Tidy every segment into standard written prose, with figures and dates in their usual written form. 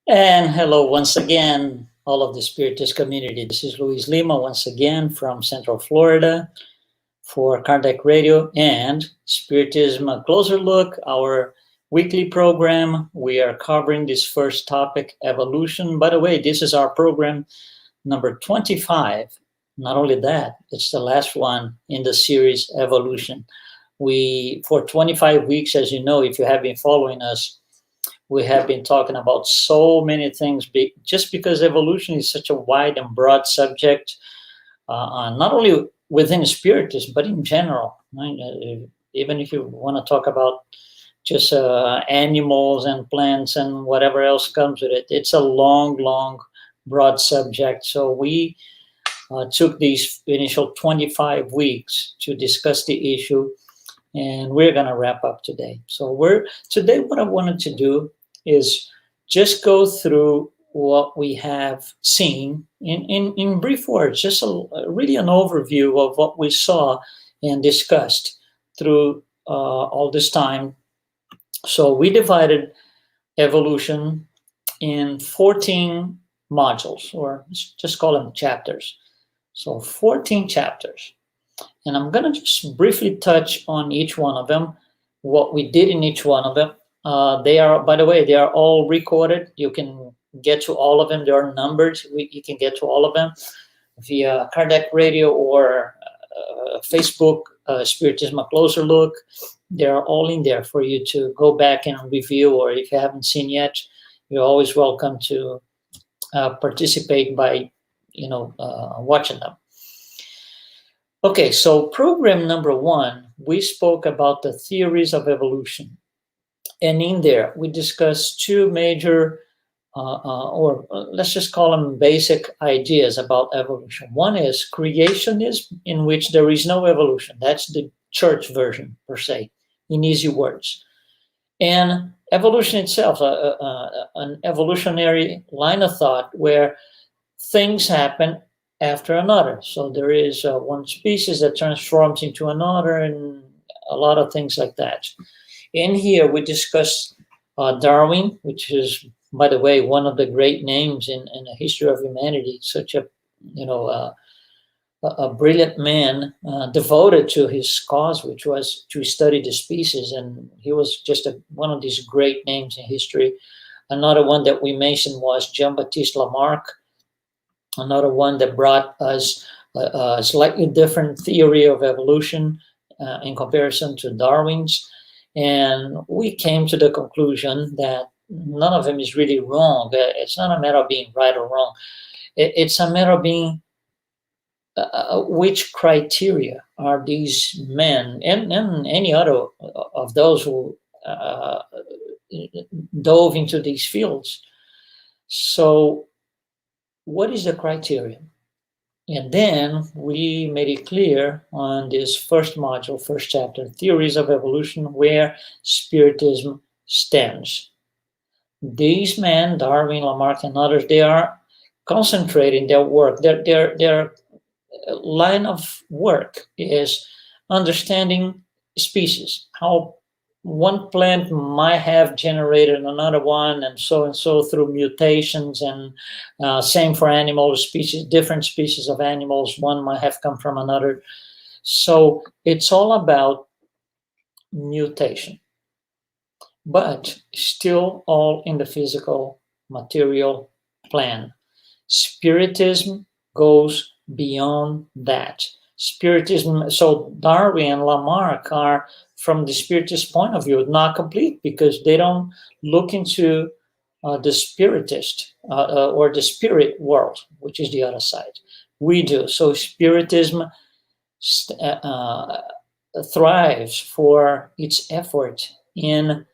And hello once again, all of the Spiritist community. This is Luis Lima once again from Central Florida for Kardec Radio and Spiritism A Closer Look, our weekly program. We are covering this first topic, evolution. By the way, this is our program number 25. Not only that, it's the last one in the series, Evolution. For 25 weeks, as you know, if you have been following us, we have been talking about so many things just because evolution is such a wide and broad subject, not only within spiritism, but in general. Right? Even if you want to talk about just animals and plants and whatever else comes with it, it's a long, broad subject. So we took these initial 25 weeks to discuss the issue, and we're going to wrap up today. So today what I wanted to do is just go through what we have seen in brief words, just really an overview of what we saw and discussed through all this time. So we divided evolution in 14 modules, or just call them chapters. So 14 chapters. And I'm going to just briefly touch on each one of them, what we did in each one of them. They are, by the way, they are all recorded. You can get to all of them. There are numbers. You can get to all of them via Kardec Radio or Facebook, Spiritism A Closer Look. They're all in there for you to go back and review, or if you haven't seen yet, you're always welcome to participate by, watching them. Okay, so program number 1, we spoke about the theories of evolution. And in there, we discussed two major, or let's just call them basic ideas about evolution. One is creationism, in which there is no evolution. That's the church version, per se, in easy words. And evolution itself, an evolutionary line of thought where things happen after another. So there is one species that transforms into another, and a lot of things like that. In here, we discussed Darwin, which is, by the way, one of the great names in the history of humanity. Such a brilliant man, devoted to his cause, which was to study the species, and he was just one of these great names in history. Another one that we mentioned was Jean-Baptiste Lamarck. Another one that brought us a slightly different theory of evolution in comparison to Darwin's. And we came to the conclusion that none of them is really wrong. It's not a matter of being right or wrong. It's a matter of being which criteria are these men and any other of those who dove into these fields. So what is the criterion? And then we made it clear on this first module, first chapter, Theories of Evolution, where Spiritism stands. These men, Darwin, Lamarck, and others, they are concentrating their work. Their line of work is understanding species, how one plant might have generated another one, and so through mutations, and same for animals, different species of animals, one might have come from another. So it's all about mutation, but still all in the physical, material plan. Spiritism goes beyond that. Spiritism, so Darwin and Lamarck are, from the Spiritist point of view, not complete, because they don't look into the Spiritist or the spirit world, which is the other side. We do. So Spiritism thrives for its effort in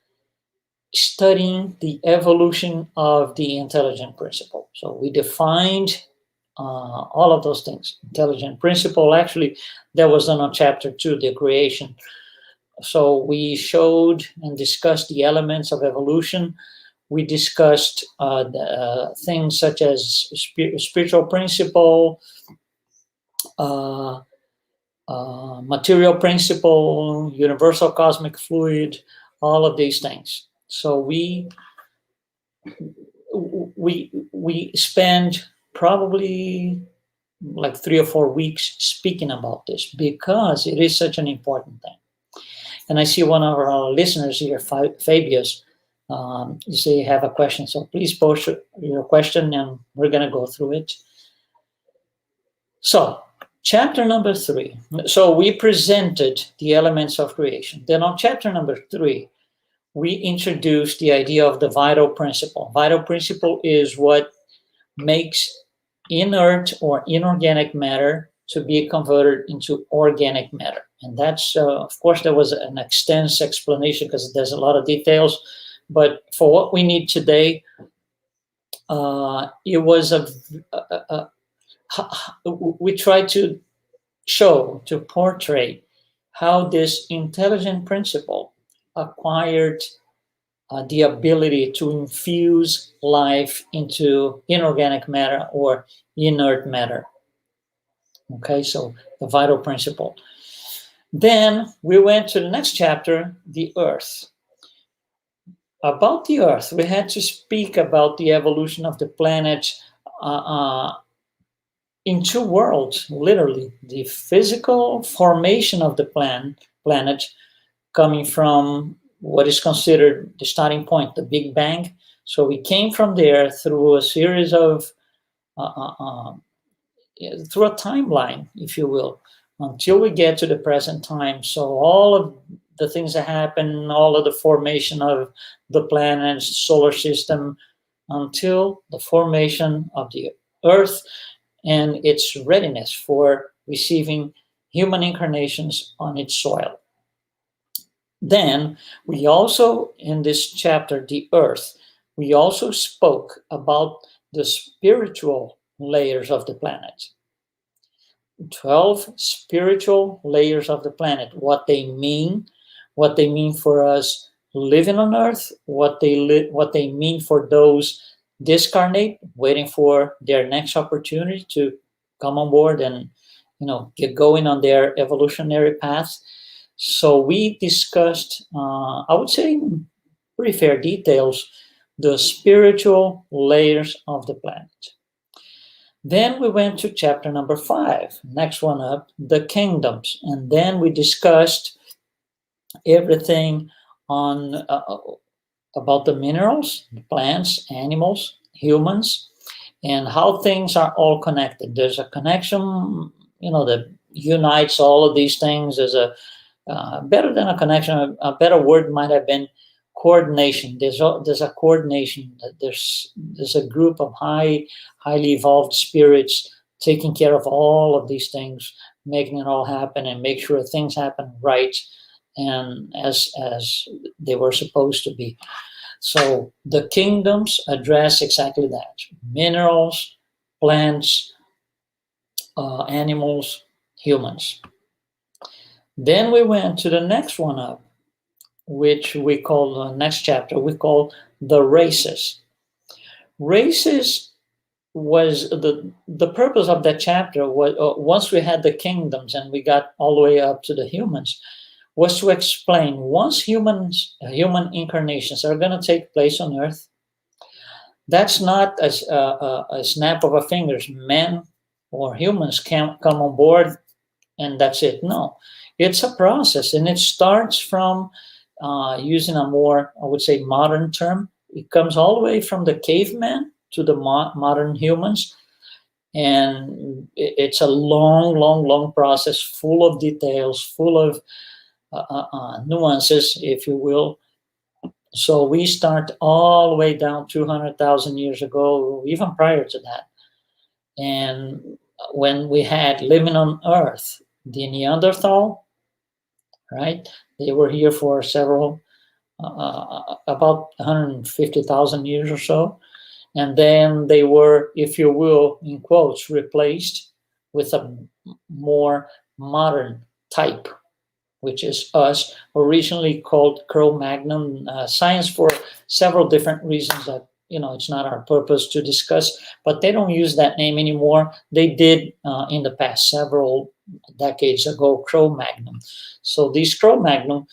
studying the evolution of the intelligent principle. So we defined all of those things. Intelligent principle, actually, that was done on chapter 2, the creation. So we showed and discussed the elements of evolution. We discussed things such as spiritual principle, material principle, universal cosmic fluid, all of these things. So we spend probably like 3 or 4 weeks speaking about this because it is such an important thing. And I see one of our listeners here, Fabius, you say you have a question. So please post your question and we're going to go through it. So chapter number 3. So we presented the elements of creation. Then on chapter number 3, we introduced the idea of the vital principle. Vital principle is what makes inert or inorganic matter to be converted into organic matter. And that's, of course, there was an extensive explanation because there's a lot of details. But for what we need today, it was we tried to show, to portray how this intelligent principle acquired the ability to infuse life into inorganic matter or inert matter. Okay, so the vital principle. Then we went to the next chapter, the earth. About the earth, we had to speak about the evolution of the planet in 2 worlds, literally. The physical formation of the planet coming from what is considered the starting point, the Big Bang. So we came from there through a series of, through a timeline, if you will, until we get to the present time. So all of the things that happen, all of the formation of the planets, solar system, until the formation of the Earth and its readiness for receiving human incarnations on its soil. Then we also, in this chapter, the earth, we also spoke about the spiritual layers of the planet. 12 spiritual layers of the planet, what they mean for us living on earth, what they mean for those discarnate, waiting for their next opportunity to come on board and get going on their evolutionary path. So we discussed, I would say in pretty fair details, the spiritual layers of the planet. Then we went to chapter number 5, next one up, the kingdoms. And then we discussed everything on about the minerals, plants, animals, humans, and how things are all connected. There's a connection, that unites all of these things. There's a better than a connection, a better word might have been coordination. There's a coordination. There's a group of highly evolved spirits taking care of all of these things, making it all happen and make sure things happen right and as they were supposed to be. So the kingdoms address exactly that: minerals, plants, animals, humans. Then we went to the next one up, which we call the next chapter, we call the races. Races was the purpose of that chapter was, once we had the kingdoms and we got all the way up to the humans, was to explain once human incarnations are going to take place on earth, that's not a snap of a fingers. Men or humans can't come on board and that's it. No, it's a process, and it starts from using a more, I would say, modern term. It comes all the way from the caveman to the modern humans, and it's a long process, full of details, full of nuances, if you will. So we start all the way down 200,000 years ago, even prior to that. And when we had living on Earth, the Neanderthal, right? They were here for several, about 150,000 years or so. And then they were, if you will, in quotes, replaced with a more modern type, which is us, originally called Cro-Magnon. Science, for several different reasons that, it's not our purpose to discuss, but they don't use that name anymore. They did in the past, several decades ago, Cro-Magnon. So these Cro-Magnon,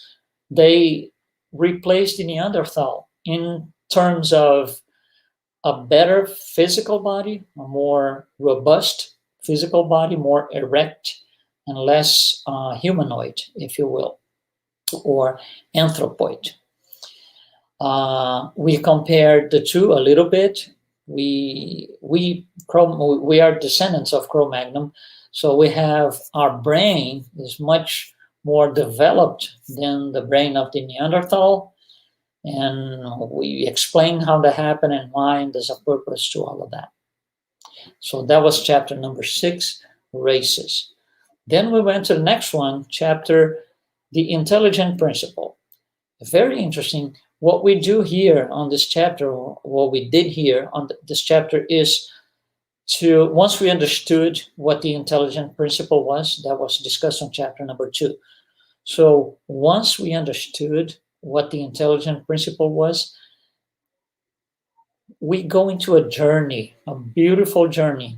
they replaced the Neanderthal in terms of a better physical body, a more robust physical body, more erect and less humanoid, if you will, or anthropoid. We compared the two a little bit. We are descendants of Cro-Magnon, so we have our brain is much more developed than the brain of the Neanderthal, and we explain how that happened and why, and there's a purpose to all of that. So that was chapter number 6, races. Then we went to the next one, chapter, the intelligent principle. Very interesting. What we do here on this chapter, what we did here on this chapter is to, once we understood what the intelligent principle was, that was discussed on chapter number 2. So once we understood what the intelligent principle was, we go into a journey, a beautiful journey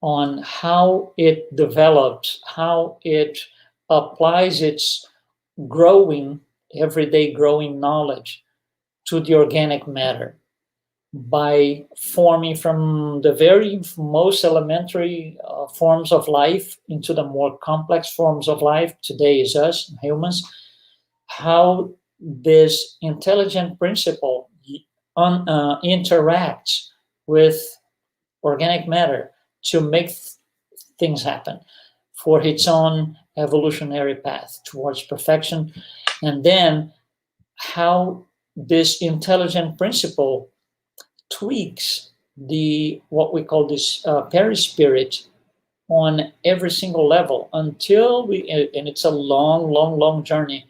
on how it develops, how it applies its growing, everyday growing knowledge to the organic matter by forming from the very most elementary forms of life into the more complex forms of life. Today is us, humans. How this intelligent principle interacts with organic matter to make things happen for its own evolutionary path towards perfection. And then how this intelligent principle tweaks the what we call this perispirit on every single level until we, and it's a long journey,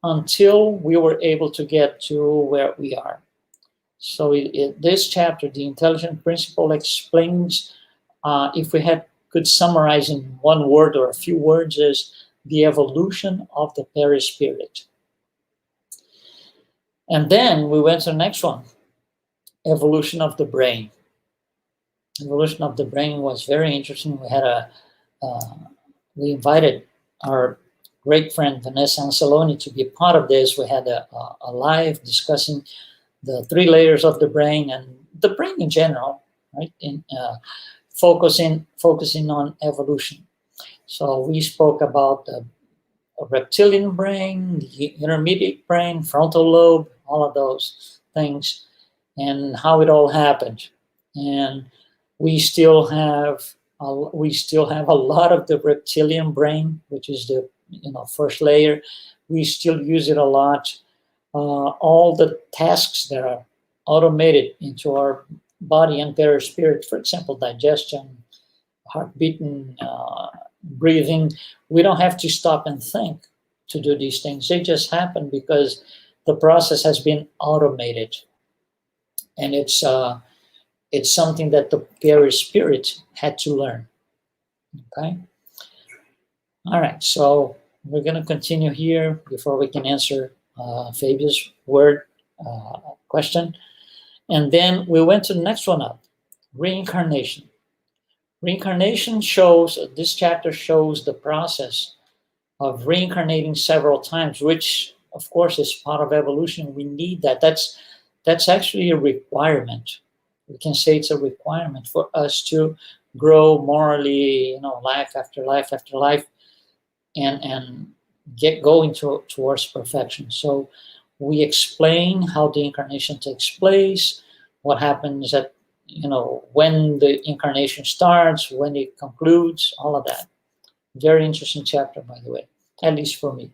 until we were able to get to where we are. So this chapter, the intelligent principle, explains, if we could summarize in one word or a few words, is the evolution of the perispirit. And then we went to the next one, evolution of the brain. Evolution of the brain was very interesting. We had we invited our great friend Vanessa Anceloni to be a part of this. We had a live discussing the 3 layers of the brain and the brain in general, right? In focusing on evolution. So we spoke about the reptilian brain, the intermediate brain, frontal lobe, all of those things, and how it all happened. And we still have a lot of the reptilian brain, which is the first layer. We still use it a lot. All the tasks that are automated into our body and perispirit, for example, digestion, heartbeating, breathing, we don't have to stop and think to do these things. They just happen because the process has been automated. And it's something that the perispirit had to learn. Okay? All right, so we're going to continue here before we can answer Fabia's question. And then we went to the next one up, reincarnation. Reincarnation shows, this chapter shows the process of reincarnating several times, which of course is part of evolution. We need that. That's actually a requirement. We can say it's a requirement for us to grow morally, life after life after life, and get going towards perfection. So we explain how the incarnation takes place, what happens at, when the incarnation starts, when it concludes, all of that. Very interesting chapter, by the way, at least for me.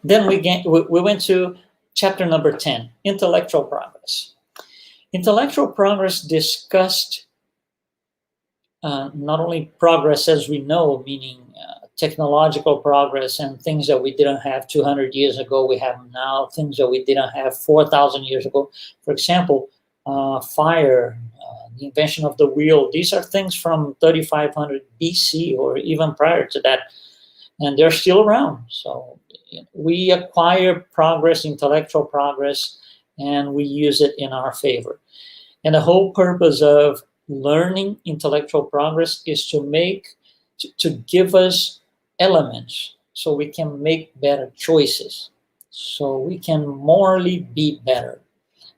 Then we went to chapter number 10, intellectual progress. Intellectual progress discussed not only progress as we know, meaning technological progress and things that we didn't have 200 years ago, we have now, things that we didn't have 4,000 years ago. For example, fire, the invention of the wheel, these are things from 3500 BC or even prior to that, and they're still around. So we acquire progress, intellectual progress, and we use it in our favor. And the whole purpose of learning intellectual progress is to give us elements so we can make better choices, so we can morally be better.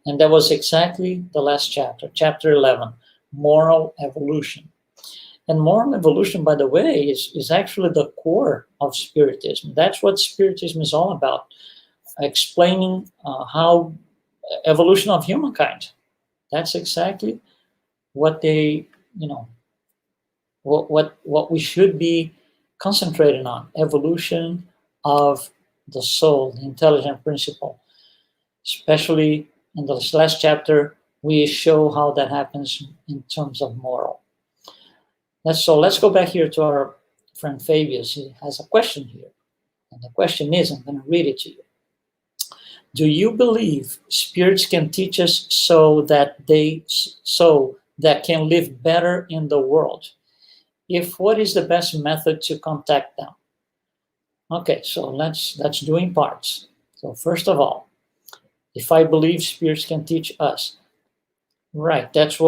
And that was exactly the last chapter, chapter 11, moral evolution. And moral evolution, by the way, is actually the core of Spiritism. That's what Spiritism is all about, explaining how evolution of humankind. That's exactly what they, what we should be concentrating on, evolution of the soul, the intelligent principle. Especially in the last chapter, we show how that happens in terms of moral. Let's go back here to our friend Fabius. He has a question here. And the question is, I'm going to read it to you. Do you believe spirits can teach us so that can live better in the world? If what is the best method to contact them? Okay, so let's do in parts. So first of all, if I believe spirits can teach us, right? That's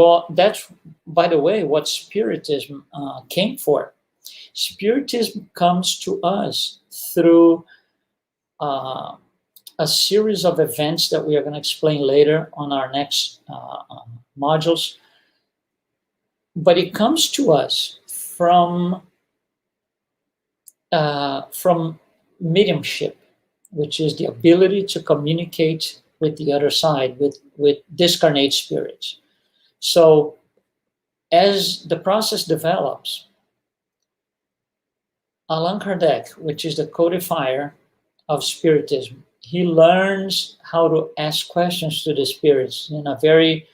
by the way what Spiritism came for. Spiritism comes to us through a series of events that we are going to explain later on our next modules. But it comes to us from mediumship, which is the ability to communicate with the other side, with discarnate spirits. So as the process develops, Allan Kardec, which is the codifier of Spiritism, he learns how to ask questions to the spirits in a very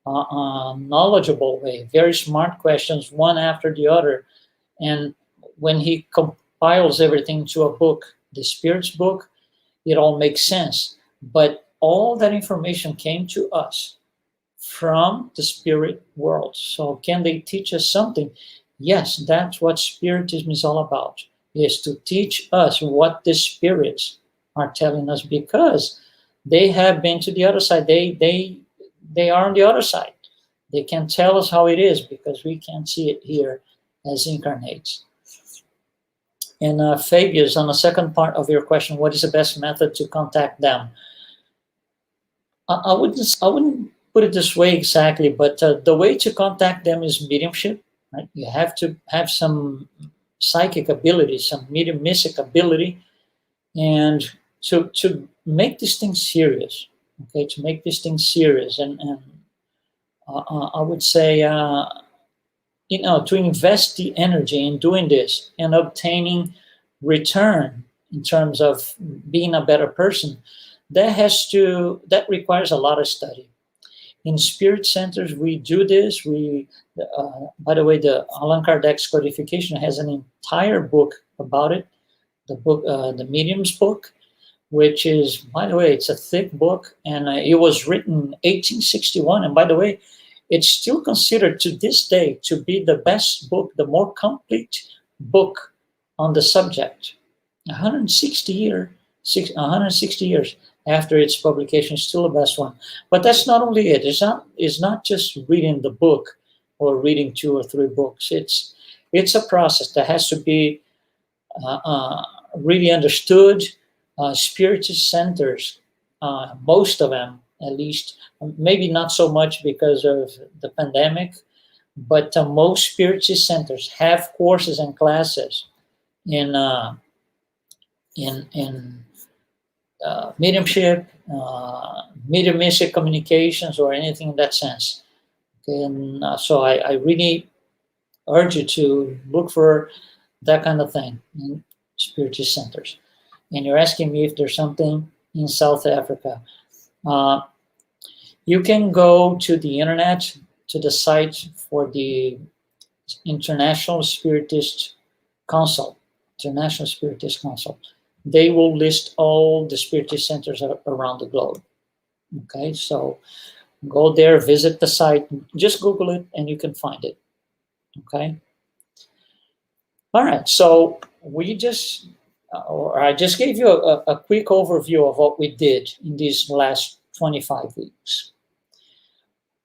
knowledgeable way, very smart questions, one after the other. And when he compiles everything to a book, the Spirit's book, it all makes sense. But all that information came to us from the spirit world. So can they teach us something? Yes, that's what Spiritism is all about, is to teach us what the spirits are telling us, because they have been to the other side. They are on the other side. They can tell us how it is because we can't see it here as incarnates. And Fabius, on the second part of your question, what is the best method to contact them? I wouldn't put it this way exactly, but the way to contact them is mediumship. Right? You have to have some psychic ability, some mediumistic ability, and to make this thing serious. Okay, to make this thing serious, and I would say, to invest the energy in doing this and obtaining return in terms of being a better person. That requires a lot of study. In spirit centers, we do this. By the way, the Allan Kardec's Codification has an entire book about it. The book, the Medium's book, which is, by the way, it's a thick book, and it was written in 1861. And by the way, it's still considered to this day to be the best book, the more complete book on the subject. 160 years after its publication, still the best one. But that's not only it. It's not just reading the book or reading 2 or 3 books. It's a process that has to be really understood. Spiritist centers, most of them at least, maybe not so much because of the pandemic, but most Spiritist centers have courses and classes in mediumship, mediumistic communications, or anything in that sense. Okay, and so I really urge you to look for that kind of thing in Spiritist centers. And you're asking me if there's something in South Africa. You can go to the internet, to the site for the International Spiritist Council. They will list all the Spiritist centers around the globe. Okay, so go there, visit the site, just Google it, and you can find it. Okay. All right, so I just gave you a quick overview of what we did in these last 25 weeks.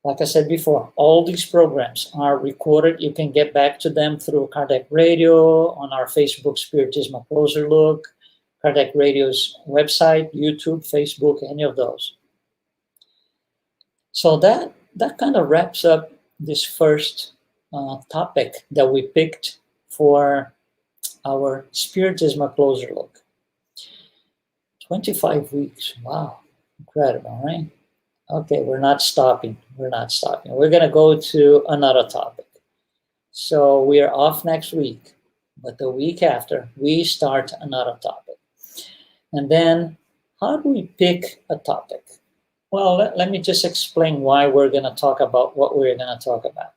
Like I said before, all these programs are recorded. You can get back to them through Kardec Radio, on our Facebook, Spiritism, A Closer Look, Kardec Radio's website, YouTube, Facebook, any of those. So that kind of wraps up this first topic that we picked for our Spiritism A Closer Look. 25 weeks. Wow. Incredible, right? Okay, we're not stopping. We're not stopping. We're going to go to another topic. So we are off next week, but the week after, we start another topic. And then, how do we pick a topic? Well, let me just explain why we're going to talk about what we're going to talk about.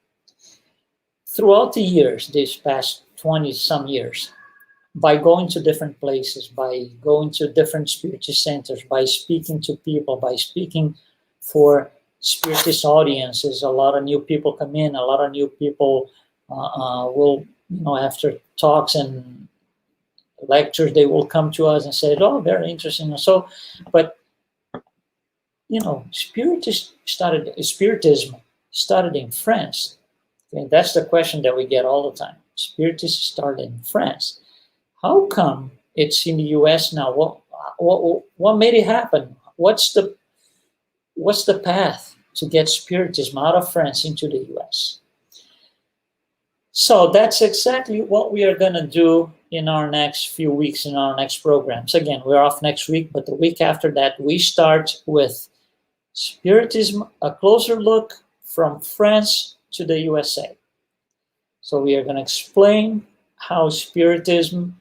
Throughout the years, these past 20-some years, by going to different places, by going to different Spiritist centers, by speaking to people, by speaking for Spiritist audiences, a lot of new people come in, a lot of new people will, after talks and lectures, they will come to us and say, oh, very interesting. So, but, Spiritism started in France. Okay, that's the question that we get all the time. Spiritism started in France. How come it's in the U.S. now? What made it happen? What's the path to get Spiritism out of France into the U.S.? So that's exactly what we are going to do in our next few weeks, in our next programs. Again, we're off next week, but the week after that, we start with Spiritism, A Closer Look from France to the USA. So we are going to explain how Spiritism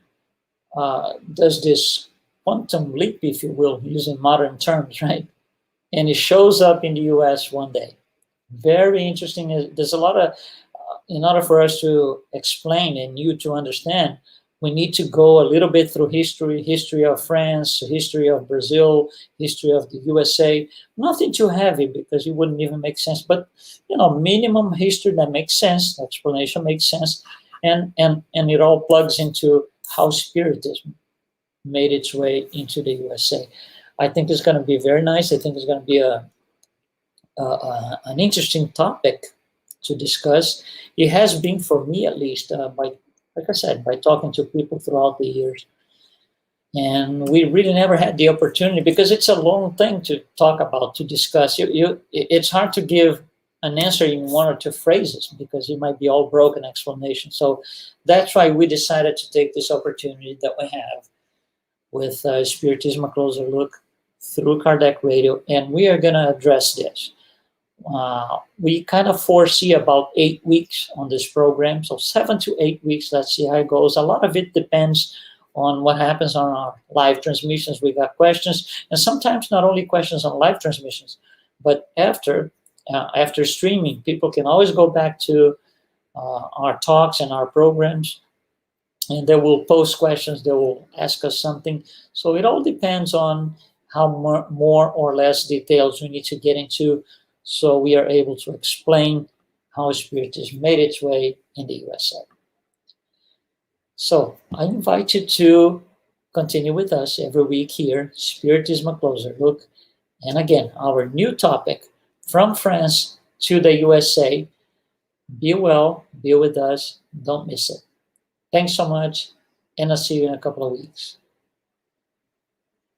does this quantum leap, if you will, using modern terms, right? And it shows up in the US one day. Very interesting. There's a lot of, in order for us to explain and you to understand, we need to go a little bit through history of France, history of Brazil, history of the USA. Nothing too heavy because it wouldn't even make sense, but minimum history that makes sense, the explanation makes sense, and it all plugs into how Spiritism made its way into the USA. I think it's going to be very nice. I think it's going to be an interesting topic to discuss. It has been for me, at least, like I said, by talking to people throughout the years. And we really never had the opportunity because it's a long thing to talk about, to discuss. It's hard to give an answer in one or two phrases because it might be all broken explanation. So that's why we decided to take this opportunity that we have with Spiritism A Closer Look through Kardec Radio, and we are going to address this. We kind of foresee about 8 weeks on this program, so 7 to 8 weeks. Let's see how it goes. A lot of it depends on what happens on our live transmissions. We got questions, and sometimes not only questions on live transmissions, but after streaming, people can always go back to our talks and our programs, and they will post questions. They will ask us something. So it all depends on how more or less details we need to get into, so we are able to explain how Spiritism made its way in the USA. So I invite you to continue with us every week here, Spiritism A Closer Look. And again, our new topic, from France to the USA. Be well, be with us, don't miss it. Thanks so much, and I'll see you in a couple of weeks.